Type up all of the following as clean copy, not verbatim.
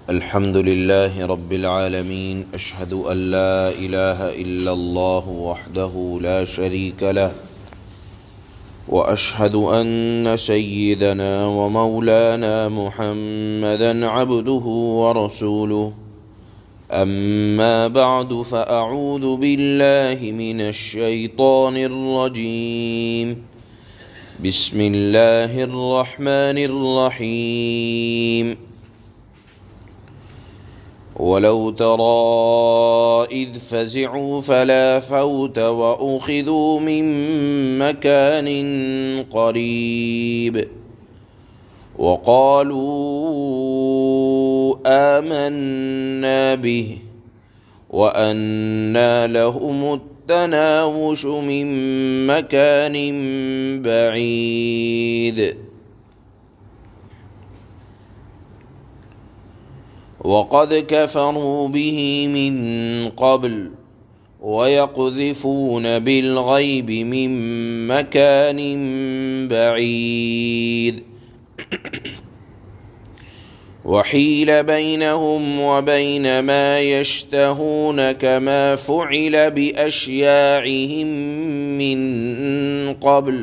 الحمد لله رب العالمين، أشهد أن لا إله إلا الله وحده لا شريك له، وأشهد أن سيدنا ومولانا محمدا عبده ورسوله. أما بعد، فأعوذ بالله من الشيطان الرجيم. بسم الله الرحمن الرحيم. ولو ترى إذ فزعوا فلا فوت وأخذوا من مكان قريب وقالوا آمنا به وأنى لهم التناوش من مكان بعيد. وقد كفروا به من قبل ويقذفون بالغيب من مكان بعيد. وحيل بينهم وبين ما يشتهون كما فعل بأشياعهم من قبل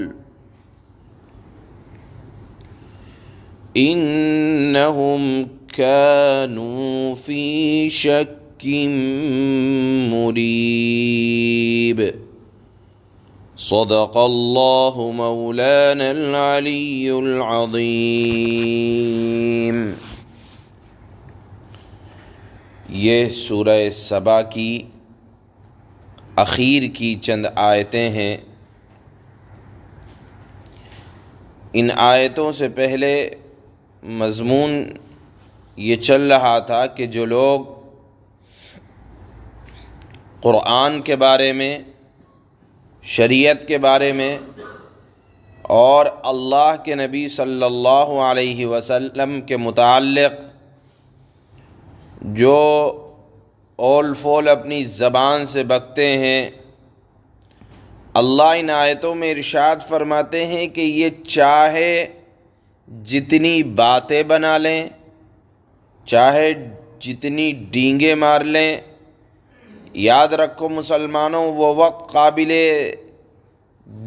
إنهم كانوا في شك مريب. صدق الله مولانا العلی العظیم. یہ سورہ سبا کی اخیر کی چند آیتیں ہیں. ان آیتوں سے پہلے مضمون یہ چل رہا تھا کہ جو لوگ قرآن کے بارے میں، شریعت کے بارے میں اور اللہ کے نبی صلی اللہ علیہ وسلم کے متعلق جو اول فول اپنی زبان سے بکتے ہیں، اللہ ان آیتوں میں ارشاد فرماتے ہیں کہ یہ چاہے جتنی باتیں بنا لیں، چاہے جتنی ڈینگیں مار لیں، یاد رکھو مسلمانوں، وہ وقت قابل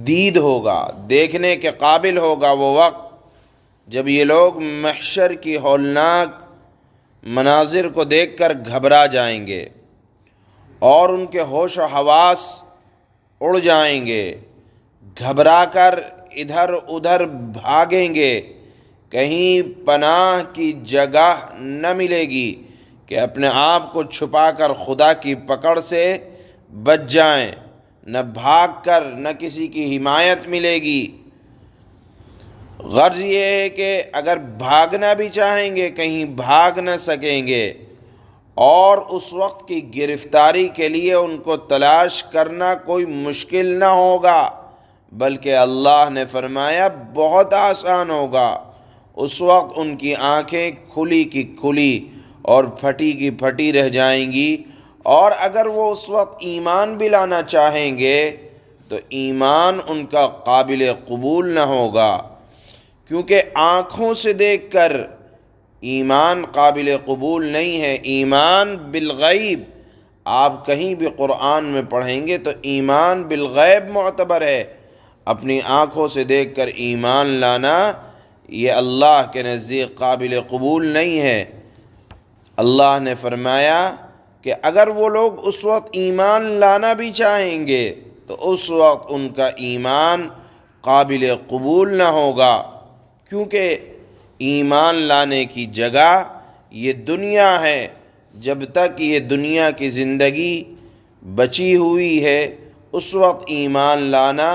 دید ہوگا، دیکھنے کے قابل ہوگا وہ وقت جب یہ لوگ محشر کی ہولناک مناظر کو دیکھ کر گھبرا جائیں گے اور ان کے ہوش و حواس اڑ جائیں گے، گھبرا کر ادھر ادھر بھاگیں گے، کہیں پناہ کی جگہ نہ ملے گی کہ اپنے آپ کو چھپا کر خدا کی پکڑ سے بچ جائیں، نہ بھاگ کر نہ کسی کی حمایت ملے گی. غرض یہ ہے کہ اگر بھاگنا بھی چاہیں گے کہیں بھاگ نہ سکیں گے، اور اس وقت کی گرفتاری کے لیے ان کو تلاش کرنا کوئی مشکل نہ ہوگا، بلکہ اللہ نے فرمایا بہت آسان ہوگا. اس وقت ان کی آنکھیں کھلی کی کھلی اور پھٹی کی پھٹی رہ جائیں گی، اور اگر وہ اس وقت ایمان بھی لانا چاہیں گے تو ایمان ان کا قابل قبول نہ ہوگا، کیونکہ آنکھوں سے دیکھ کر ایمان قابل قبول نہیں ہے. ایمان بالغیب، آپ کہیں بھی قرآن میں پڑھیں گے تو ایمان بالغیب معتبر ہے. اپنی آنکھوں سے دیکھ کر ایمان لانا یہ اللہ کے نزدیک قابل قبول نہیں ہے. اللہ نے فرمایا کہ اگر وہ لوگ اس وقت ایمان لانا بھی چاہیں گے تو اس وقت ان کا ایمان قابل قبول نہ ہوگا، کیونکہ ایمان لانے کی جگہ یہ دنیا ہے. جب تک یہ دنیا کی زندگی بچی ہوئی ہے اس وقت ایمان لانا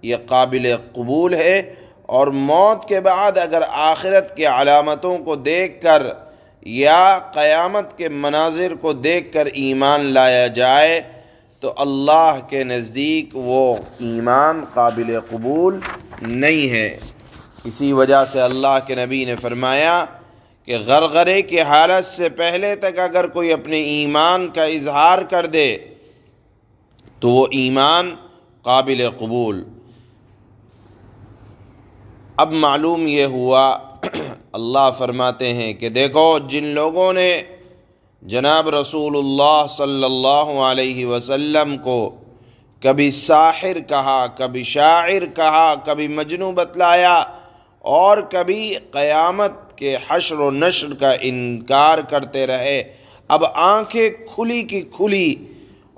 یہ قابل قبول ہے، اور موت کے بعد اگر آخرت کی علامتوں کو دیکھ کر یا قیامت کے مناظر کو دیکھ کر ایمان لایا جائے تو اللہ کے نزدیک وہ ایمان قابل قبول نہیں ہے. اسی وجہ سے اللہ کے نبی نے فرمایا کہ غرغرے کی حالت سے پہلے تک اگر کوئی اپنے ایمان کا اظہار کر دے تو وہ ایمان قابل قبول. اب معلوم یہ ہوا اللہ فرماتے ہیں کہ دیکھو جن لوگوں نے جناب رسول اللہ صلی اللہ علیہ وسلم کو کبھی ساحر کہا، کبھی شاعر کہا، کبھی مجنوں بتلایا، اور کبھی قیامت کے حشر و نشر کا انکار کرتے رہے، اب آنکھیں کھلی کی کھلی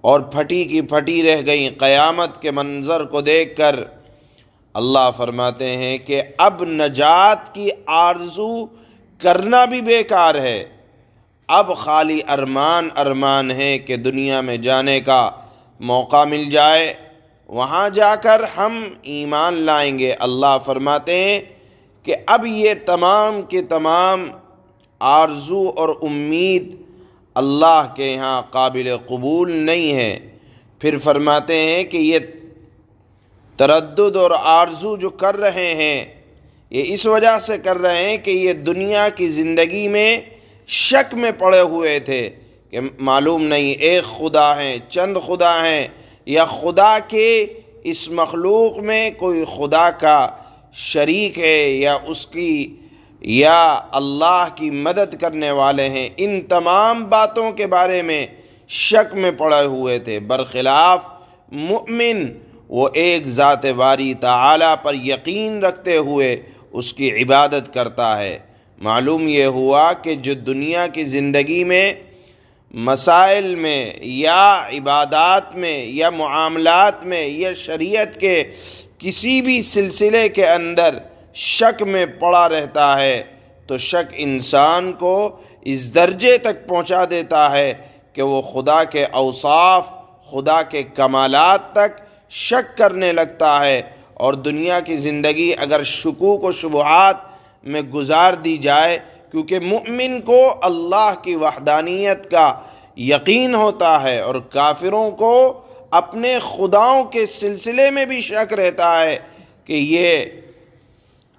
اور پھٹی کی پھٹی رہ گئیں قیامت کے منظر کو دیکھ کر۔ اللہ فرماتے ہیں کہ اب نجات کی آرزو کرنا بھی بیکار ہے، اب خالی ارمان ہے کہ دنیا میں جانے کا موقع مل جائے، وہاں جا کر ہم ایمان لائیں گے۔ اللہ فرماتے ہیں کہ اب یہ تمام کے تمام آرزو اور امید اللہ کے یہاں قابل قبول نہیں ہے۔ پھر فرماتے ہیں کہ یہ تردد اور آرزو جو کر رہے ہیں، یہ اس وجہ سے کر رہے ہیں کہ یہ دنیا کی زندگی میں شک میں پڑے ہوئے تھے کہ معلوم نہیں ایک خدا ہے، چند خدا ہیں، یا خدا کے اس مخلوق میں کوئی خدا کا شریک ہے، یا اس کی یا اللہ کی مدد کرنے والے ہیں۔ ان تمام باتوں کے بارے میں شک میں پڑے ہوئے تھے۔ برخلاف مؤمن وہ ایک ذات باری تعالی پر یقین رکھتے ہوئے اس کی عبادت کرتا ہے۔ معلوم یہ ہوا کہ جو دنیا کی زندگی میں مسائل میں یا عبادات میں یا معاملات میں یا شریعت کے کسی بھی سلسلے کے اندر شک میں پڑا رہتا ہے، تو شک انسان کو اس درجے تک پہنچا دیتا ہے کہ وہ خدا کے اوصاف، خدا کے کمالات تک شک کرنے لگتا ہے۔ اور دنیا کی زندگی اگر شکوک و شبہات میں گزار دی جائے، کیونکہ مؤمن کو اللہ کی وحدانیت کا یقین ہوتا ہے، اور کافروں کو اپنے خداؤں کے سلسلے میں بھی شک رہتا ہے کہ یہ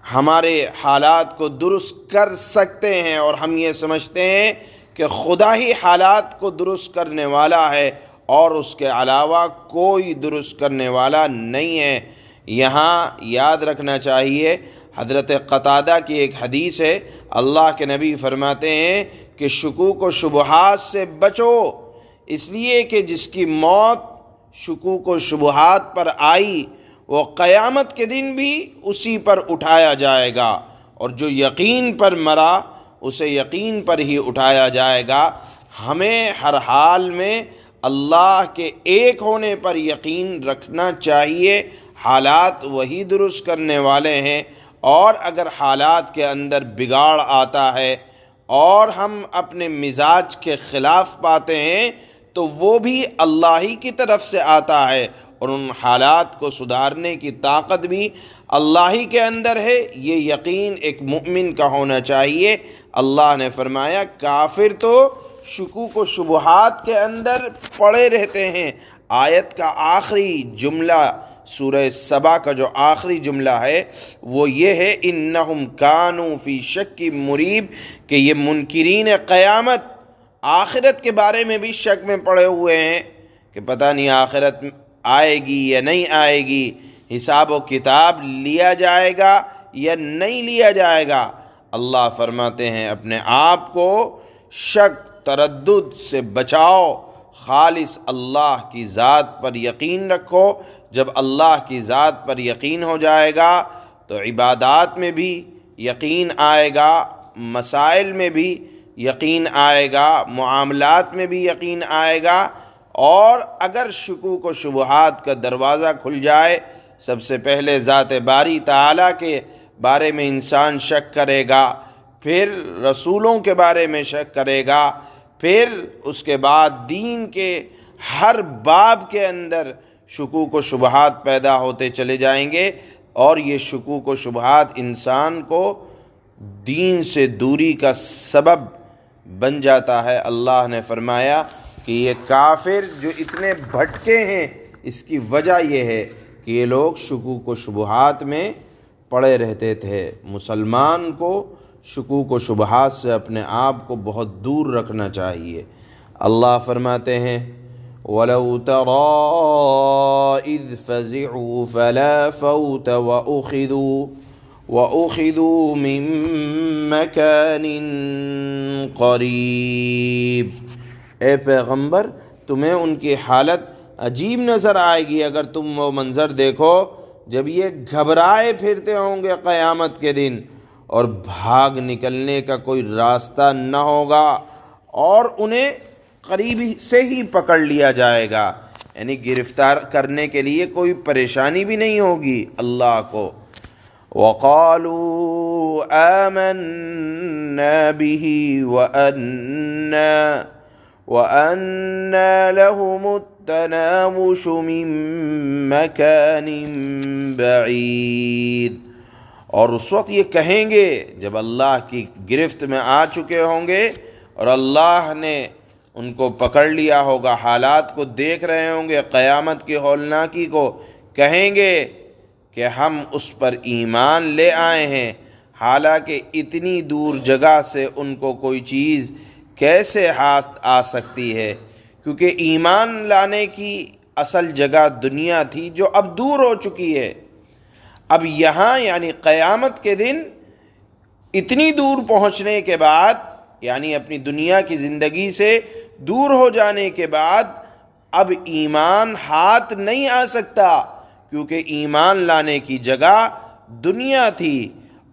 ہمارے حالات کو درست کر سکتے ہیں، اور ہم یہ سمجھتے ہیں کہ خدا ہی حالات کو درست کرنے والا ہے اور اس کے علاوہ کوئی درست کرنے والا نہیں ہے۔ یہاں یاد رکھنا چاہیے، حضرت قتادہ کی ایک حدیث ہے، اللہ کے نبی فرماتے ہیں کہ شکوک و شبہات سے بچو، اس لیے کہ جس کی موت شکوک و شبہات پر آئی وہ قیامت کے دن بھی اسی پر اٹھایا جائے گا، اور جو یقین پر مرا اسے یقین پر ہی اٹھایا جائے گا۔ ہمیں ہر حال میں اللہ کے ایک ہونے پر یقین رکھنا چاہیے، حالات وہی درست کرنے والے ہیں، اور اگر حالات کے اندر بگاڑ آتا ہے اور ہم اپنے مزاج کے خلاف پاتے ہیں تو وہ بھی اللہ ہی کی طرف سے آتا ہے، اور ان حالات کو سدھارنے کی طاقت بھی اللہ ہی کے اندر ہے۔ یہ یقین ایک مؤمن کا ہونا چاہیے۔ اللہ نے فرمایا کافر تو شکوک و شبہات کے اندر پڑے رہتے ہیں۔ آیت کا آخری جملہ سورہ سبا کا جو آخری جملہ ہے وہ یہ ہے انہم کانوا فی شک مریب، کہ یہ منکرین قیامت آخرت کے بارے میں بھی شک میں پڑے ہوئے ہیں کہ پتہ نہیں آخرت آئے گی یا نہیں آئے گی، حساب و کتاب لیا جائے گا یا نہیں لیا جائے گا۔ اللہ فرماتے ہیں اپنے آپ کو شک تردد سے بچاؤ، خالص اللہ کی ذات پر یقین رکھو۔ جب اللہ کی ذات پر یقین ہو جائے گا تو عبادات میں بھی یقین آئے گا، مسائل میں بھی یقین آئے گا، معاملات میں بھی یقین آئے گا۔ اور اگر شکوک و شبہات کا دروازہ کھل جائے، سب سے پہلے ذات باری تعالیٰ کے بارے میں انسان شک کرے گا، پھر رسولوں کے بارے میں شک کرے گا، پھر اس کے بعد دین کے ہر باب کے اندر شکوک و شبہات پیدا ہوتے چلے جائیں گے، اور یہ شکوک و شبہات انسان کو دین سے دوری کا سبب بن جاتا ہے۔ اللہ نے فرمایا کہ یہ کافر جو اتنے بھٹکے ہیں اس کی وجہ یہ ہے کہ یہ لوگ شکوک و شبہات میں پڑے رہتے تھے۔ مسلمان کو شکوک و شبہات سے اپنے آپ کو بہت دور رکھنا چاہیے۔ اللہ فرماتے ہیں وَلَوْ تَرَىٰ إِذْ فَزِعُوا فَلَا فَوْتَ وَأُخِذُوا وَأُخِذُوا مِن مَّكَانٍ قَرِيبٍ۔ اے پیغمبر، تمہیں ان کی حالت عجیب نظر آئے گی اگر تم وہ منظر دیکھو جب یہ گھبرائے پھرتے ہوں گے قیامت کے دن، اور بھاگ نکلنے کا کوئی راستہ نہ ہوگا، اور انہیں قریب سے ہی پکڑ لیا جائے گا، یعنی گرفتار کرنے کے لیے کوئی پریشانی بھی نہیں ہوگی اللہ کو۔ وَقَالُوا آمَنَّا بِهِ وَأَنَّا لَهُمُ التَّنَاوُشُ مِن مَّكَانٍ بَعِيدٍ۔ اور اس وقت یہ کہیں گے جب اللہ کی گرفت میں آ چکے ہوں گے اور اللہ نے ان کو پکڑ لیا ہوگا، حالات کو دیکھ رہے ہوں گے، قیامت کی ہولناکی کو، کہیں گے کہ ہم اس پر ایمان لے آئے ہیں، حالانکہ اتنی دور جگہ سے ان کو کوئی چیز کیسے ہاتھ آ سکتی ہے، کیونکہ ایمان لانے کی اصل جگہ دنیا تھی جو اب دور ہو چکی ہے۔ اب یہاں یعنی قیامت کے دن اتنی دور پہنچنے کے بعد، یعنی اپنی دنیا کی زندگی سے دور ہو جانے کے بعد اب ایمان ہاتھ نہیں آ سکتا، کیونکہ ایمان لانے کی جگہ دنیا تھی،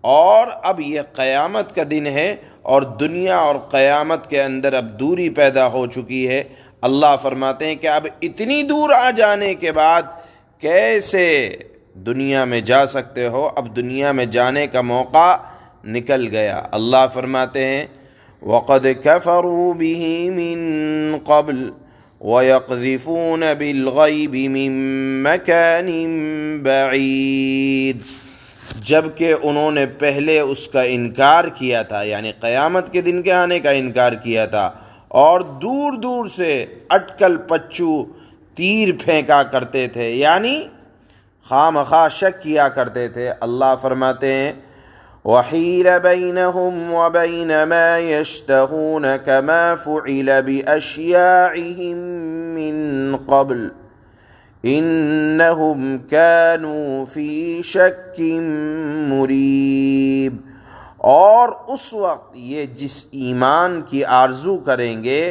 اور اب یہ قیامت کا دن ہے اور دنیا اور قیامت کے اندر اب دوری پیدا ہو چکی ہے۔ اللہ فرماتے ہیں کہ اب اتنی دور آ جانے کے بعد کیسے دنیا میں جا سکتے ہو، اب دنیا میں جانے کا موقع نکل گیا۔ اللہ فرماتے ہیں وَقَدْ كَفَرُوا بِهِ مِن قَبْلُ وَيَقْذِفُونَ بِالْغَيْبِ مِن مَّكَانٍ بَعِيدٍ۔ جبکہ انہوں نے پہلے اس کا انکار کیا تھا، یعنی قیامت کے دن کے آنے کا انکار کیا تھا، اور دور دور سے اٹکل پچو تیر پھینکا کرتے تھے، یعنی خواہ شک کیا کرتے تھے۔ اللہ فرماتے ہیں وَحِيلَ بَيْنَهُمْ وَبَيْنَ مَا يَشْتَهُونَ كَمَا فُعِلَ بِأَشْيَاعِهِمْ مِنْ قَبْلُ إِنَّهُمْ كَانُوا فِي شَكٍّ مُّرِيبٍ۔ اور اس وقت یہ جس ایمان کی آرزو کریں گے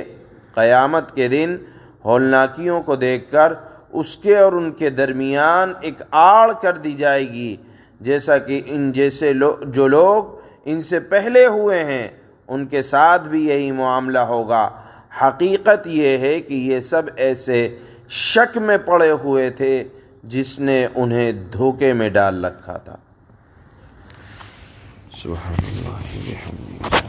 قیامت کے دن ہولناکیوں کو دیکھ کر، اس کے اور ان کے درمیان ایک آڑ کر دی جائے گی، جیسا کہ ان جیسے جو لوگ ان سے پہلے ہوئے ہیں ان کے ساتھ بھی یہی معاملہ ہوگا۔ حقیقت یہ ہے کہ یہ سب ایسے شک میں پڑے ہوئے تھے جس نے انہیں دھوکے میں ڈال رکھا تھا۔ سبحان اللہ۔